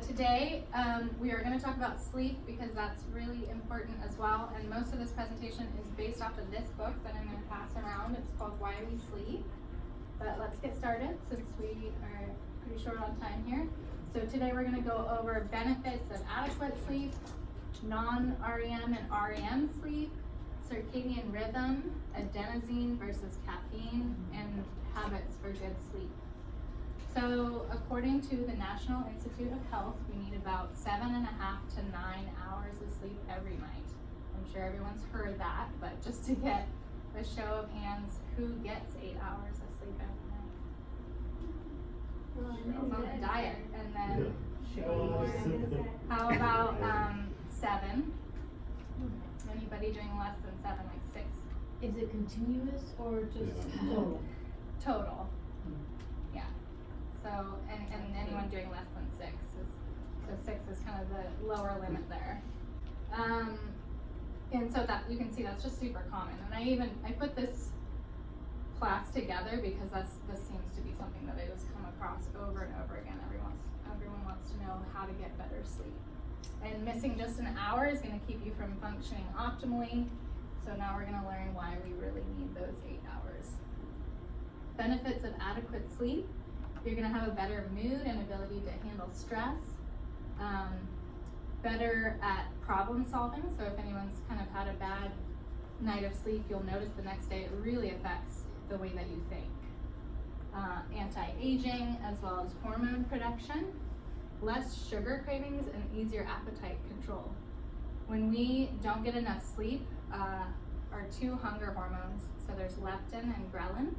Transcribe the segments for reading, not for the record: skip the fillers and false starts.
today we are going to talk about sleep because that's really important as well. And most of this presentation is based off of this book that I'm going to pass around. It's called Why We Sleep. But let's get started since we are pretty short on time here. So today we're going to go over benefits of adequate sleep, non-REM and REM sleep, circadian rhythm, adenosine versus caffeine, and habits for good sleep. So according to the National Institute of Health, we need about 7.5 to 9 hours of sleep every night. I'm sure everyone's heard that, but just to get a show of hands, who gets 8 hours of sleep every night? Girls on the diet. And then how about 7? Anybody doing less than 7, like 6? Is it continuous or just total? Total. Yeah. So, and anyone doing less than 6 is, so 6 is kind of the lower limit there. And so that, you can see that's just super common. And I put this class together because this seems to be something that I just come across over and over again. Everyone wants to know how to get better sleep. And missing just an hour is going to keep you from functioning optimally. So now we're going to learn why we really need those 8 hours. Benefits of adequate sleep. You're going to have a better mood and ability to handle stress. Better at problem solving. So if anyone's kind of had a bad night of sleep, you'll notice the next day it really affects the way that you think. Anti-aging, as well as hormone production. Less sugar cravings and easier appetite control. When we don't get enough sleep, our 2 hunger hormones, so there's leptin and ghrelin.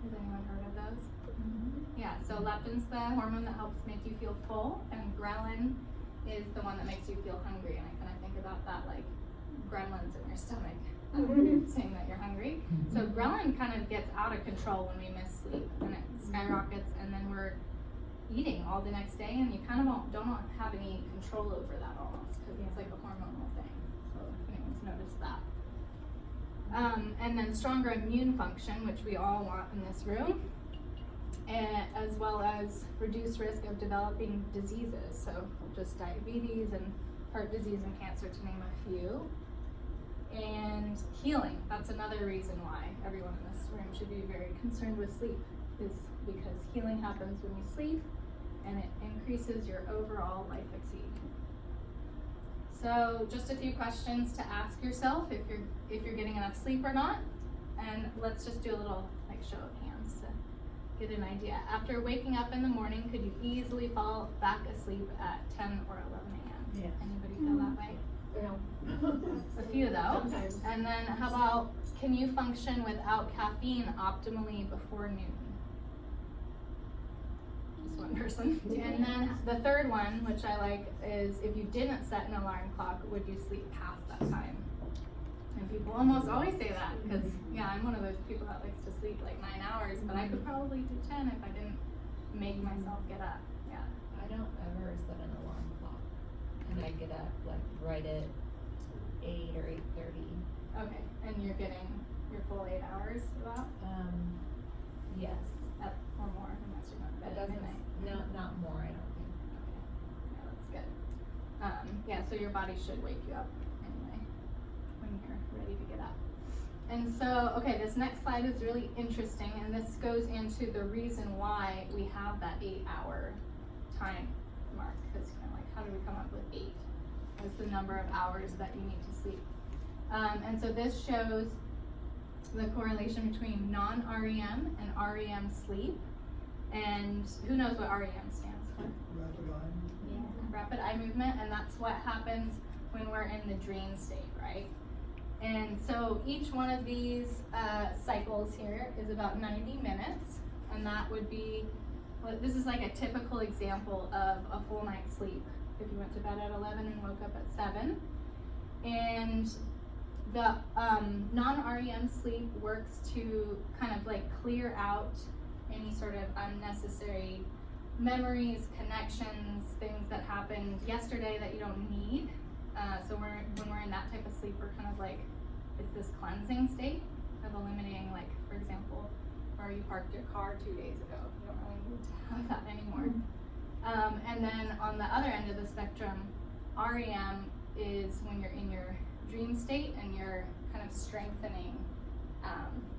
Has anyone heard of those? Mm-hmm. Yeah, so leptin's the hormone that helps make you feel full, and ghrelin is the one that makes you feel hungry. And I kind of think about that like gremlins in your stomach saying that you're hungry. So ghrelin kind of gets out of control when we miss sleep, and it skyrockets, and then we're eating all the next day, and you kind of don't have any control over that almost, because it's like a hormonal thing. So if anyone's noticed that. And then stronger immune function, which we all want in this room, as well as reduced risk of developing diseases, so just diabetes and heart disease and cancer, to name a few. And healing, that's another reason why everyone in this room should be very concerned with sleep, is because healing happens when we sleep, and it increases your overall life expectancy. So just a few questions to ask yourself if you're getting enough sleep or not, and let's just do a little like show of hands to get an idea. After waking up in the morning, could you easily fall back asleep at 10 or 11 a.m.? Yes. Anybody feel that way? Yeah. A few though. Sometimes. And then how about, can you function without caffeine optimally before noon? Just one person. And then the third one, which I like, is if you didn't set an alarm clock, would you sleep past that time? And people almost always say that, because yeah, I'm one of those people that likes to sleep like 9 hours, but I could probably do 10 if I didn't make myself get up. Yeah. I don't ever set an alarm clock, and I get up like right at 8 or 8:30. Okay, and you're getting your full 8 hours of that? Yes. Or more, unless you're not in bed It at doesn't. midnight. No, not more. I don't think. Okay, yeah, that's good. Yeah, so your body should wake you up anyway when you're ready to get up. And so, okay, this next slide is really interesting, and this goes into the reason why we have that 8-hour time mark, because kind of like, how do we come up with 8 as the number of hours that you need to sleep? And so this shows the correlation between non-REM and REM sleep. And who knows what REM stands for? Rapid eye. Yeah, rapid eye movement, and that's what happens when we're in the dream state, right? And so each one of these cycles here is about 90 minutes, and that would be, well, this is like a typical example of a full night's sleep. If you went to bed at 11 and woke up at 7. And the non-REM sleep works to kind of like clear out any sort of unnecessary memories, connections, things that happened yesterday that you don't need. So when we're in that type of sleep, we're kind of like, it's this cleansing state of eliminating, like, for example, where you parked your car 2 days ago. You don't really need to have that anymore. And then on the other end of the spectrum, REM is when you're in your dream state and you're kind of strengthening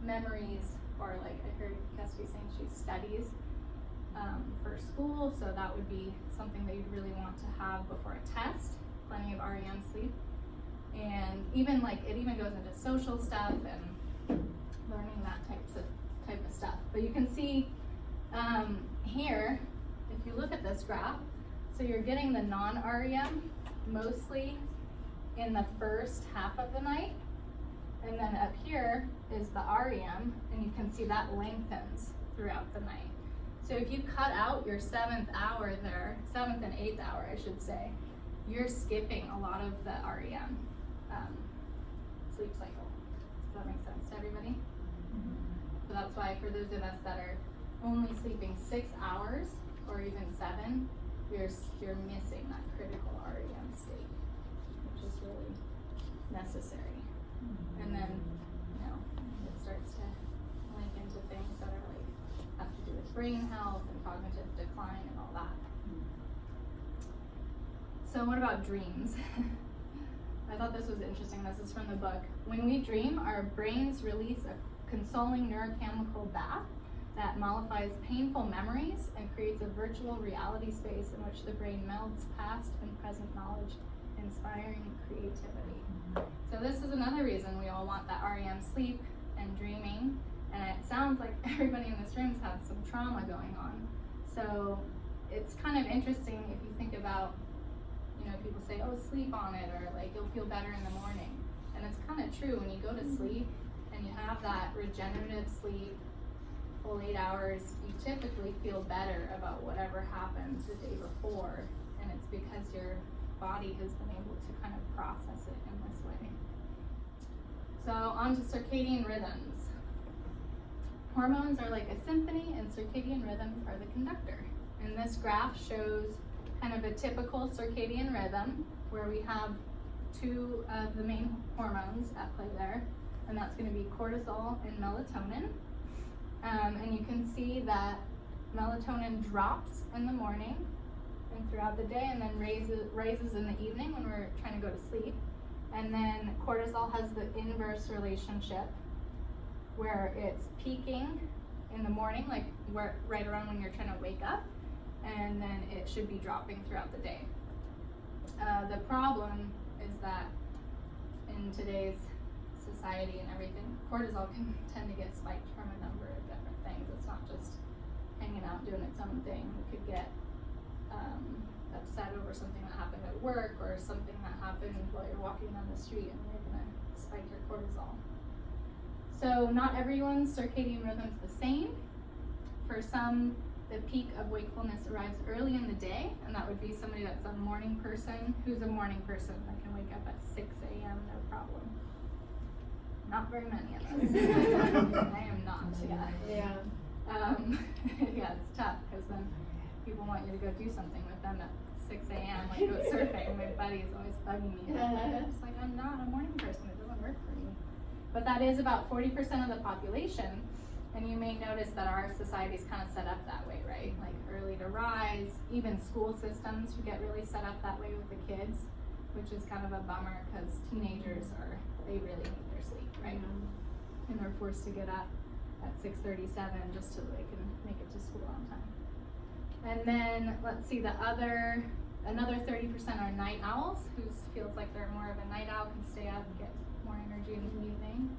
memories, or like I heard Cassidy saying she studies for school, so that would be something that you'd really want to have before a test, plenty of REM sleep. And even like it even goes into social stuff and learning that type of stuff. But you can see here, if you look at this graph, so you're getting the non-REM mostly in the first half of the night, and then up here is the REM, and you can see that lengthens throughout the night. So if you cut out your 7th hour there, 7th and 8th hour I should say, you're skipping a lot of the REM sleep cycle. Does that make sense to everybody? So that's why for those of us that are only sleeping 6 hours or even 7, you're missing that critical REM state, which is really necessary. And then, you know, it starts to link into things that are like have to do with brain health and cognitive decline and all that. So what about dreams? I thought this was interesting. This is from the book. When we dream, our brains release a consoling neurochemical bath that mollifies painful memories and creates a virtual reality space in which the brain melds past and present knowledge, inspiring creativity. So this is another reason we all want that REM sleep and dreaming. And it sounds like everybody in this room's had some trauma going on. So it's kind of interesting if you think about, you know, people say, oh, sleep on it, or like you'll feel better in the morning. And it's kind of true. When you go to sleep and you have that regenerative sleep, full 8 hours, you typically feel better about whatever happened the day before. And it's because your body has been able to kind of process it in this way. So on to circadian rhythms. Hormones are like a symphony, and circadian rhythms are the conductor. And this graph shows kind of a typical circadian rhythm where we have 2 of the main hormones at play there, and that's going to be cortisol and melatonin. And you can see that melatonin drops in the morning and throughout the day, and then rises in the evening when we're trying to go to sleep. And then cortisol has the inverse relationship, where it's peaking in the morning, like right around when you're trying to wake up, and then it should be dropping throughout the day. The problem is that in today's society and everything, cortisol can tend to get spiked from a number of different things. It's not just hanging out doing its own thing. You could get upset over something that happened at work, or something that happened while you're walking down the street, and you're gonna spike your cortisol. So not everyone's circadian rhythm is the same. For some, the peak of wakefulness arrives early in the day, and that would be somebody that's a morning person. Who's a morning person that can wake up at 6 a.m. no problem? Not very many of us. I am not, yeah. Yeah, it's tough, because then people want you to go do something with them at 6 a.m., like go surfing. My buddy's always bugging me. It's like, I'm not a morning person, it doesn't work for me. But that is about 40% of the population, and you may notice that our society's kind of set up that way, right? Like early to rise, even school systems get really set up that way with the kids, which is kind of a bummer, because teenagers they really need their sleep, right? And they're forced to get up at 6:37 just so they can make it to school on time. And then let's see, another 30% are night owls, who feels like they're more of a night owl, can stay up, get more energy in the evening.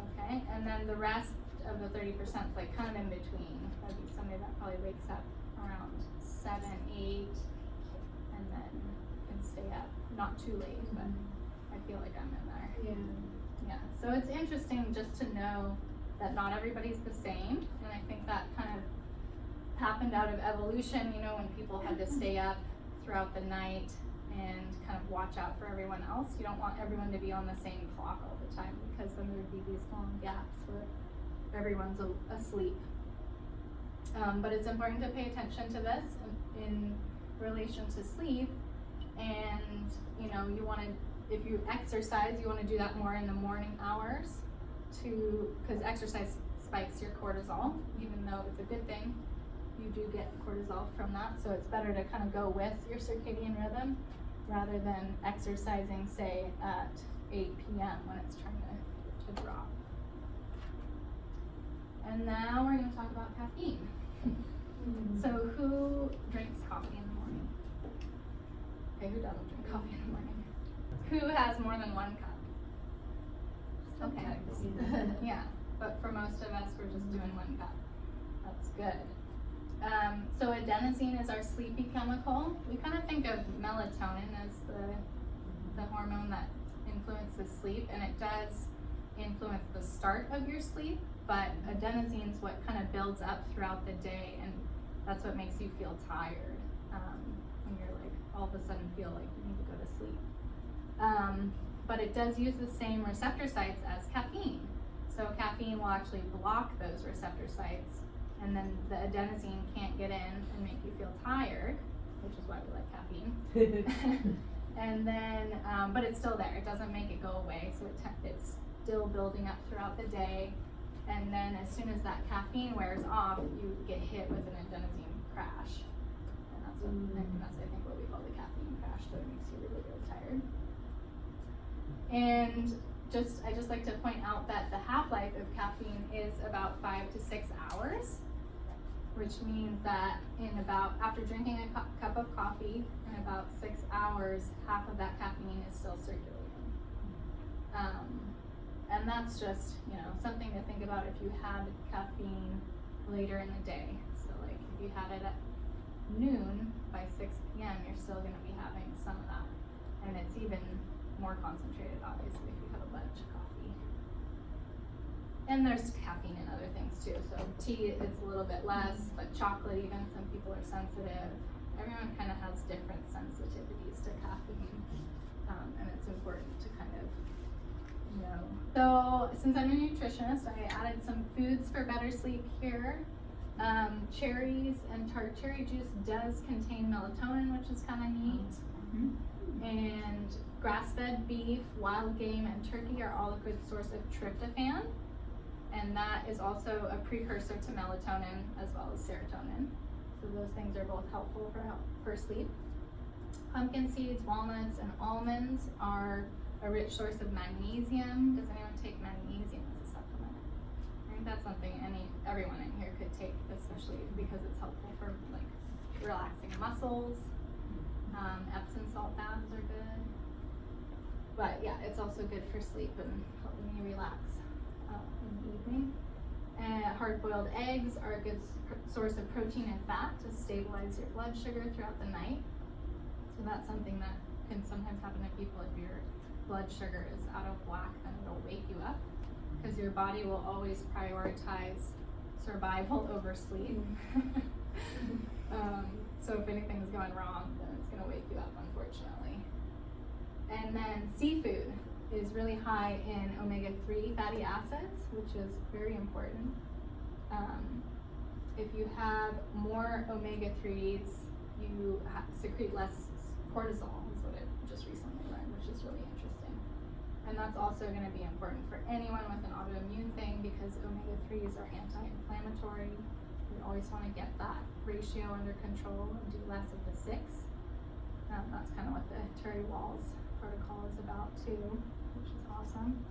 Okay, and then the rest of the 30% is like kind of in between. That'd be somebody that probably wakes up around 7, 8, and then can stay up, not too late, but I feel like I'm in there. Yeah, so it's interesting just to know that not everybody's the same, and I think that kind of happened out of evolution, you know, when people had to stay up throughout the night and kind of watch out for everyone else. You don't want everyone to be on the same clock all the time, because then there'd be these long gaps where everyone's asleep. But it's important to pay attention to this in relation to sleep, and you know, you want to, if you exercise, you want to do that more in the morning hours, because exercise spikes your cortisol, even though it's a good thing. you do get cortisol from that, so it's better to kind of go with your circadian rhythm rather than exercising, say, at 8 p.m. when it's trying to drop. And now we're going to talk about caffeine. So who drinks coffee in the morning? Okay, who doesn't drink coffee in the morning? Who has more than 1 cup? Okay. Yeah, but for most of us, we're just doing 1 cup. That's good. So adenosine is our sleepy chemical. We kind of think of melatonin as the hormone that influences sleep, and it does influence the start of your sleep, but adenosine is what kind of builds up throughout the day, and that's what makes you feel tired when you're like all of a sudden feel like you need to go to sleep. But it does use the same receptor sites as caffeine. So caffeine will actually block those receptor sites, and then the adenosine can't get in and make you feel tired, which is why we like caffeine. And then, but it's still there. It doesn't make it go away, so it's still building up throughout the day. And then as soon as that caffeine wears off, you get hit with an adenosine crash. And that's I think what we call the caffeine crash, so it makes you really, really tired. And I just like to point out that the half-life of caffeine is about 5 to 6 hours, which means that after drinking a cup of coffee, in about 6 hours, half of that caffeine is still circulating. And that's just, something to think about if you had caffeine later in the day. So like if you had it at noon, by 6 p.m., you're still gonna be having some of that. And it's even more concentrated, obviously, if you have a bunch of coffee. And there's caffeine in other things too. So tea, it's a little bit less, but chocolate even, some people are sensitive. Everyone kind of has different sensitivities to caffeine, and it's important to kind of know. So since I'm a nutritionist, I added some foods for better sleep here. Cherries and tart cherry juice does contain melatonin, which is kind of neat. And grass-fed beef, wild game, and turkey are all a good source of tryptophan, and that is also a precursor to melatonin as well as serotonin. So those things are both helpful for sleep. Pumpkin seeds, walnuts, and almonds are a rich source of magnesium. Does anyone take magnesium as a supplement? I think that's something everyone in here could take, especially because it's helpful for like relaxing muscles. Epsom salt baths are good. But yeah, it's also good for sleep and helping you relax in the evening. And hard-boiled eggs are a good source of protein and fat to stabilize your blood sugar throughout the night. So that's something that can sometimes happen to people if your blood sugar is out of whack, then it'll wake you up, because your body will always prioritize survival over sleep. So if anything's going wrong, then it's going to wake you up, unfortunately. And then seafood is really high in omega-3 fatty acids, which is very important. If you have more omega-3s, you secrete less cortisol, is what I just recently learned, which is really interesting. And that's also going to be important for anyone with an autoimmune thing, because omega-3s are anti-inflammatory. We always want to get that ratio under control and do less of the 6. That's kind of what the Terry Wahls protocol is about too, which is awesome.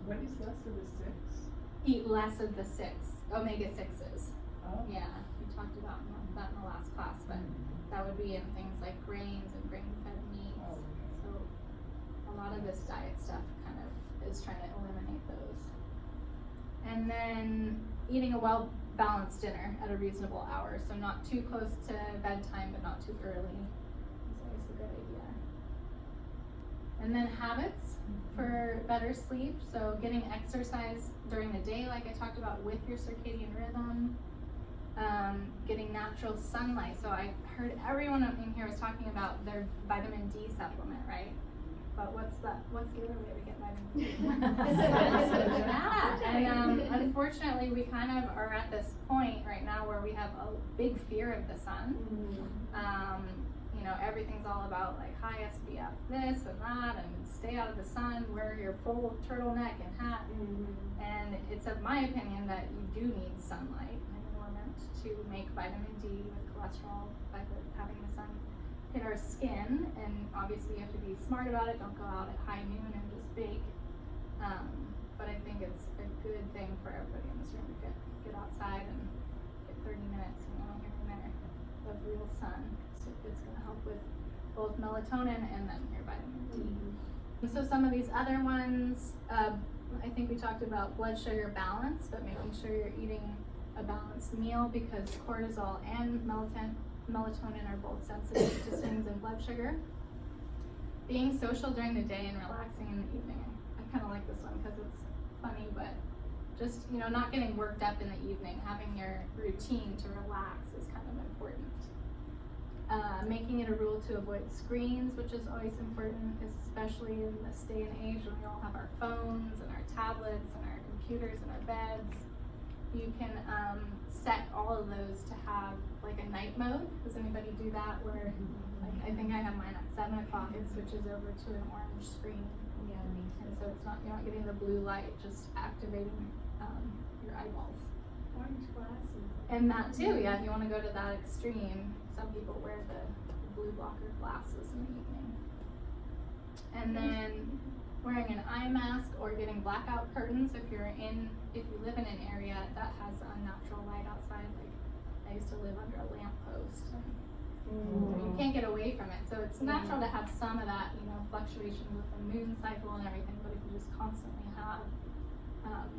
What is less of the 6? Eat less of the 6 omega-6s. Oh. Yeah, we talked about that in the last class, but that would be in things like grains and grain-fed meats. Oh, okay. So a lot of this diet stuff kind of is trying to eliminate those. And then eating a well-balanced dinner at a reasonable hour, so not too close to bedtime, but not too early. Is always a good idea. And then habits for better sleep. So getting exercise during the day, like I talked about, with your circadian rhythm. Getting natural sunlight. So I heard everyone in here was talking about their vitamin D supplement, right? But what's the other way to get vitamin D? Yeah, and unfortunately we kind of are at this point right now where we have a big fear of the sun. Everything's all about like high SPF this and that, and stay out of the sun, wear your full turtleneck and hat. And it's of my opinion that you do need sunlight. I know we're meant to make vitamin D with cholesterol by having the sun hit our skin, and obviously you have to be smart about it. Don't go out at high noon and just bake. But I think it's a good thing for everybody in this room to get outside and get 30 minutes, here and there of real sun. So it's going to help with both melatonin and then your vitamin D. And so some of these other ones, I think we talked about blood sugar balance, but making sure you're eating a balanced meal, because cortisol and melatonin are both sensitive to swings in blood sugar. Being social during the day and relaxing in the evening. I kind of like this one because it's funny, but just, not getting worked up in the evening, having your routine to relax is kind of important. Making it a rule to avoid screens, which is always important, especially in this day and age when we all have our phones and our tablets and our computers and our beds. You can set all of those to have like a night mode. Does anybody do that? Where, like, I think I have mine at 7 o'clock. It switches over to an orange screen. Yeah, me too. And so you're not getting the blue light, just activating your eyeballs. Orange glasses. And that too, yeah, if you want to go to that extreme, some people wear the blue blocker glasses in the evening. And then wearing an eye mask or getting blackout curtains if you live in an area that has unnatural light outside. Like, I used to live under a lamppost, and you can't get away from it. So it's natural to have some of that, fluctuations with the moon cycle and everything, but if you just constantly have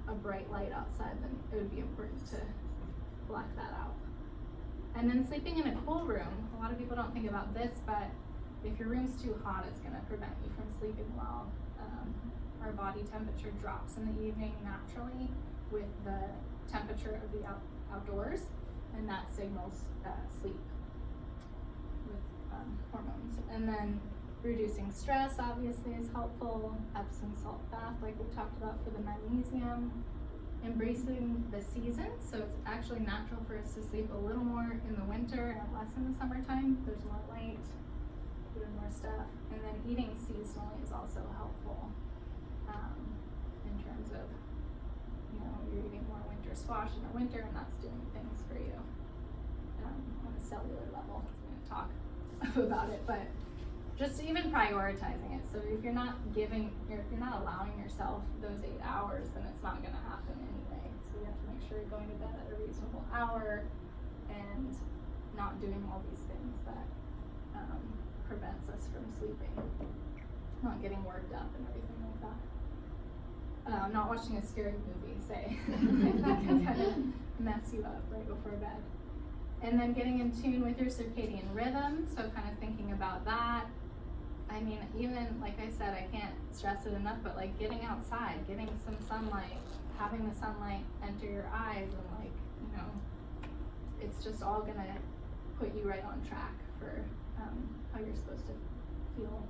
a bright light outside, then it would be important to black that out. And then sleeping in a cool room. A lot of people don't think about this, but if your room's too hot, it's going to prevent you from sleeping well. Our body temperature drops in the evening naturally with the temperature of the outdoors, and that signals sleep with hormones. And then reducing stress obviously is helpful. Epsom salt bath, like we talked about for the magnesium. Embracing the seasons, so it's actually natural for us to sleep a little more in the winter and less in the summertime. There's more light, doing more stuff. And then eating seasonally is also helpful in terms of, you're eating more winter squash in the winter, and that's doing things for you on a cellular level. I'm going to talk about it, but just even prioritizing it. So if you're not allowing yourself those 8 hours, then it's not going to happen anyway. So you have to make sure you're going to bed at a reasonable hour and not doing all these things that prevents us from sleeping, not getting worked up and everything like that. Not watching a scary movie, say. That can kind of mess you up right before bed. And then getting in tune with your circadian rhythm, so kind of thinking about that. I mean, even, like I said, I can't stress it enough, but like getting outside, getting some sunlight, having the sunlight enter your eyes, and it's just all gonna put you right on track for how you're supposed to feel.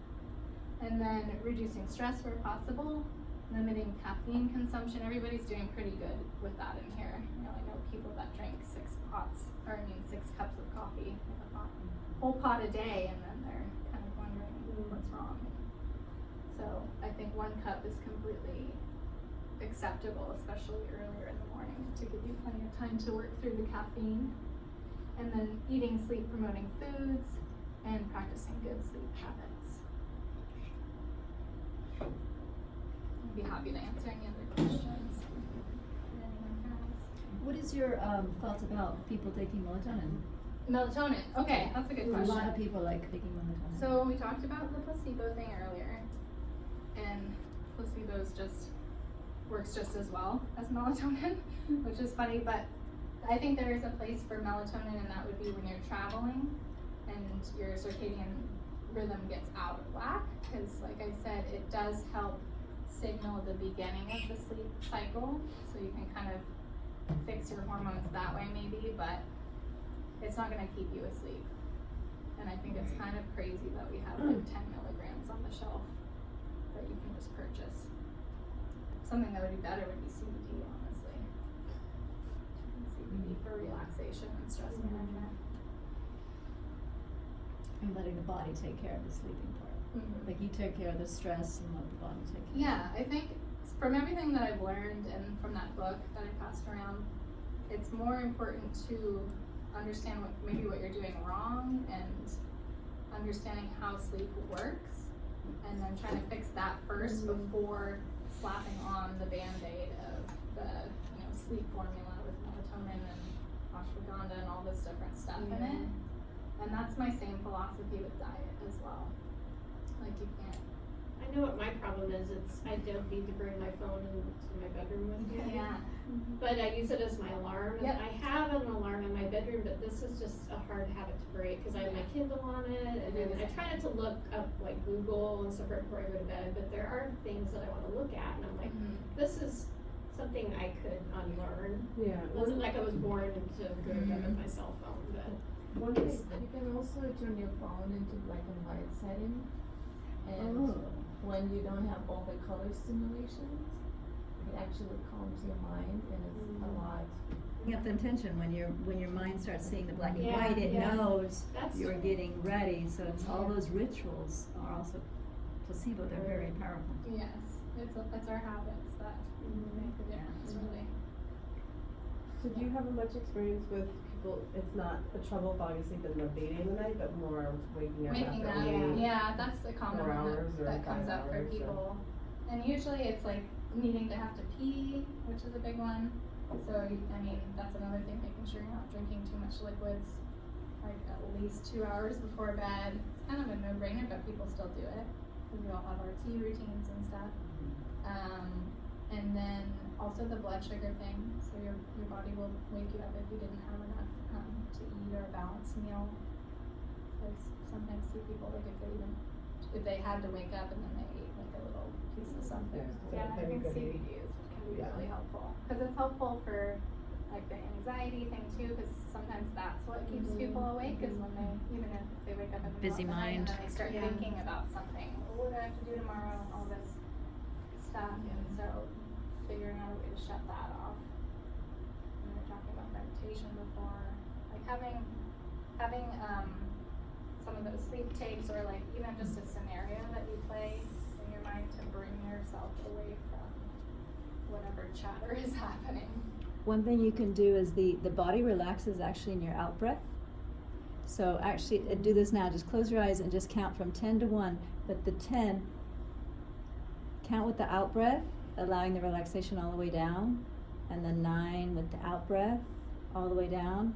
And then reducing stress where possible, limiting caffeine consumption. Everybody's doing pretty good with that in here. I know people that drink 6 cups of coffee, like a whole pot a day, and then they're kind of wondering what's wrong. So I think 1 cup is completely acceptable, especially earlier in the morning, to give you plenty of time to work through the caffeine. And then eating sleep promoting foods and practicing good sleep habits. I'd be happy to answer any other questions that anyone has. What is your thoughts about people taking melatonin? Melatonin, okay, that's a good A question. lot of people like taking melatonin. So we talked about the placebo thing earlier, and placebos works just as well as melatonin, which is funny, but I think there is a place for melatonin, and that would be when you're traveling and your circadian rhythm gets out of whack, because like I said, it does help signal the beginning of the sleep cycle, so you can kind of fix your hormones that way maybe, but it's not going to keep you asleep. And I think it's kind of crazy that we have like 10 milligrams on the shelf that you can just purchase. Something that would be better would be CBD, honestly. CBD for relaxation and stress management. And letting the body take care of the sleeping part. Mm-hmm. Like you take care of the stress and let the body take care. Yeah, I think from everything that I've learned and from that book that I passed around, it's more important to understand what you're doing wrong and understanding how sleep works, and then trying to fix that first before slapping on the Band-Aid of the sleep formula with melatonin and ashwagandha and all this different stuff in it. And that's my same philosophy with diet as well. Like, you can't. I know what my problem is. I don't need to bring my phone into my bedroom with me. Yeah. But I use it as my alarm. Yep. I have an alarm in my bedroom, but this is just a hard habit to break because I have my Kindle on it, and then I try not to look up like Google and stuff right before I go to bed. But there are things that I want to look at, and I'm like, this is something I could unlearn. Yeah. It wasn't like I was born to go to bed with my cell phone, but. One thing, you can also turn your phone into black and white setting, and when you don't have all the color stimulations, it actually calms your mind, and it's a lot. You have the intention when your mind starts seeing the black and Yeah, white, it yeah. knows That's you're true. getting ready. So it's all those rituals are also placebo. They're very powerful. Yes, it's our habits that make the difference, really. So do you have much experience with people, it's not a trouble falling asleep in the beginning of the night, but more waking up Waking after up, eating? yeah, that's the common 4 one hours or that comes 5 up for hours or- people. And usually it's like needing to have to pee, which is a big one. So, that's another thing, making sure you're not drinking too much liquids, like at least 2 hours before bed. It's kind of a no-brainer, but people still do it, because we all have our tea routines and stuff. And then also the blood sugar thing, so your body will wake you up if you didn't have enough to eat or a balanced meal. So I sometimes see people, like, if they had to wake up and then they ate like a little piece of something. Yeah, I think CBD can be really helpful, because it's helpful for like the anxiety thing too, because sometimes that's what keeps people awake, is when they, even if they wake up in the middle Busy of the night and mind. then they start thinking about something, what do I have to do tomorrow, all this stuff, and so figuring out a way to shut that off. We were talking about meditation before, like having some of those sleep tapes, or like even just a scenario that you play in your mind to bring yourself away from whatever chatter is happening. One thing you can do is the body relaxes actually in your out breath. So actually, do this now. Just close your eyes and just count from 10 to 1. But the 10, count with the out breath, allowing the relaxation all the way down, and then 9 with the out breath all the way down,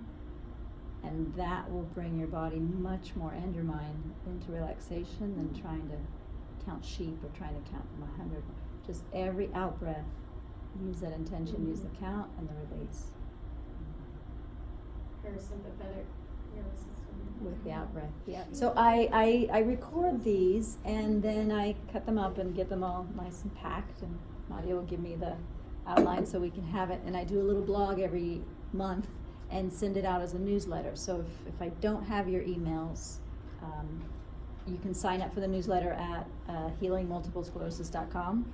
and that will bring your body much more and your mind into relaxation than trying to count sheep or trying to count from 100. Just every out breath, use that intention, use the count and the release Parasympathetic nervous system. with the out breath. Yeah. So I record these and then I cut them up and get them all nice and packed, and Madia will give me the outline so we can have it, and I do a little blog every month and send it out as a newsletter. So if I don't have your emails, you can sign up for the newsletter at healingmultiplesclerosis.com.